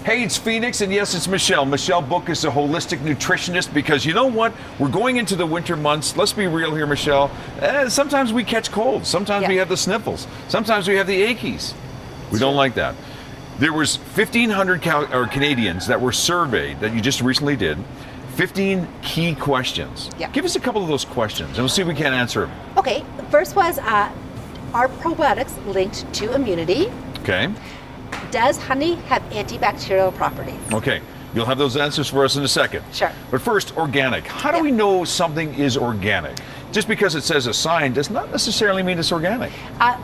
Hey, it's Phoenix, and yes, it's Michelle. Michelle Book is a holistic nutritionist because you know what? We're going into the winter months. Let's be real here, Michelle. Sometimes we catch colds. Sometimes we have the sniffles. Sometimes we have the achies. We don't like that. There was 1,500 Canadians that were surveyed that you just recently did. 15 key questions. Yeah. Give us a couple of those questions, and we'll see if we can answer them. Okay, the first was, are probiotics linked to immunity? Okay. Does honey have antibacterial properties? Okay. You'll have those answers for us in a second. Sure. But first, organic. How do we know something is organic? Just because it says a sign does not necessarily mean it's organic.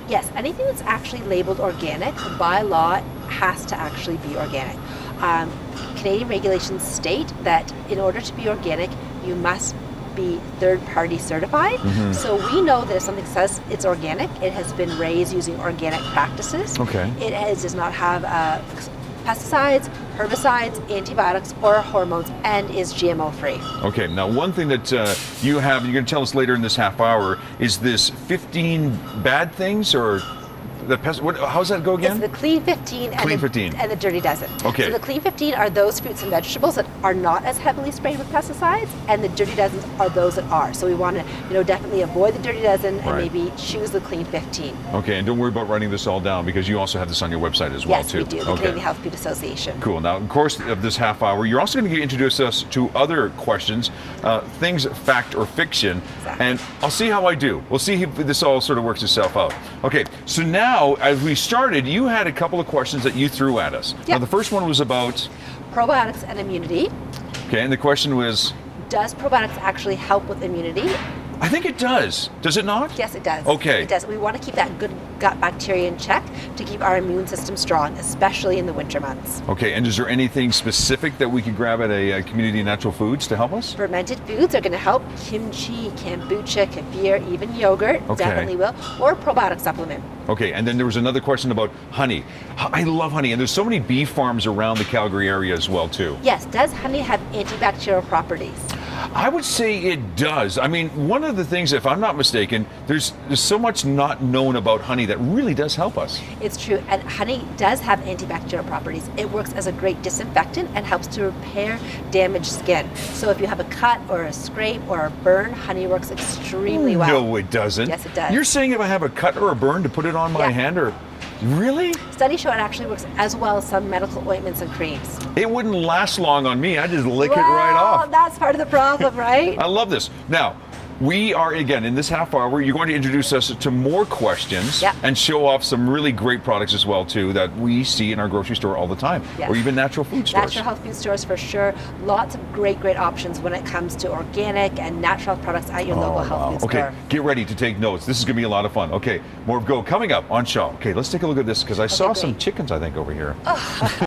Yes, anything that's actually labeled organic by law has to actually be organic. Canadian regulations state that in order to be organic, you must be third-party certified. So we know that if something says it's organic, it has been raised using organic practices. Okay. Does not have pesticides, herbicides, antibiotics, or hormones, and is GMO-free. Okay, now one thing that you're going to tell us later in this half hour is this 15 bad things, or how's that go again? It's the clean 15 and the dirty dozen. Okay. So the clean 15 are those fruits and vegetables that are not as heavily sprayed with pesticides, and the dirty dozens are those that are. So we want to, definitely avoid the dirty dozen and maybe choose the clean 15. Okay, and don't worry about writing this all down because you also have this on your website as well, too. Yes, we do. The Canadian Health Food Association. Cool. Now, of course, of this half hour, you're also going to introduce us to other questions, things fact or fiction, and I'll see how I do. We'll see if this all sort of works itself out. Okay, so now, as we started, you had a couple of questions that you threw at us. Yep. Now, the first one was about probiotics and immunity. Okay, and the question was, does probiotics actually help with immunity? I think it does. Does it not? Yes, it does. Okay. It does. We want to keep that good gut bacteria in check to keep our immune system strong, especially in the winter months. Okay, and is there anything specific that we could grab at a Community Natural Foods to help us? Fermented foods are going to help. Kimchi, kombucha, kefir, even yogurt definitely will, or probiotic supplement. Okay, and then there was another question about honey. I love honey, and there's so many bee farms around the Calgary area as well, too. Yes, does honey have antibacterial properties? I would say it does. I mean, one of the things, if I'm not mistaken, there's so much not known about honey that really does help us. It's true, and honey does have antibacterial properties. It works as a great disinfectant and helps to repair damaged skin. So if you have a cut or a scrape or a burn, honey works extremely well. No, it doesn't. Yes, it does. You're saying if I have a cut or a burn to put it on my hand, or really? Studies show it actually works as well as some medical ointments and creams. It wouldn't last long on me. I just lick it right off. That's part of the problem, right? I love this. Now, we are, again, in this half hour, you're going to introduce us to more questions and show off some really great products as well, too, that we see in our grocery store all the time, or even natural food stores. Natural health food stores, for sure. Lots of great options when it comes to organic and natural health products at your local health food store. Okay, get ready to take notes. This is going to be a lot of fun. Okay, more of Go coming up on Shaw. Okay, let's take a look at this because I saw some chickens, I think, over here.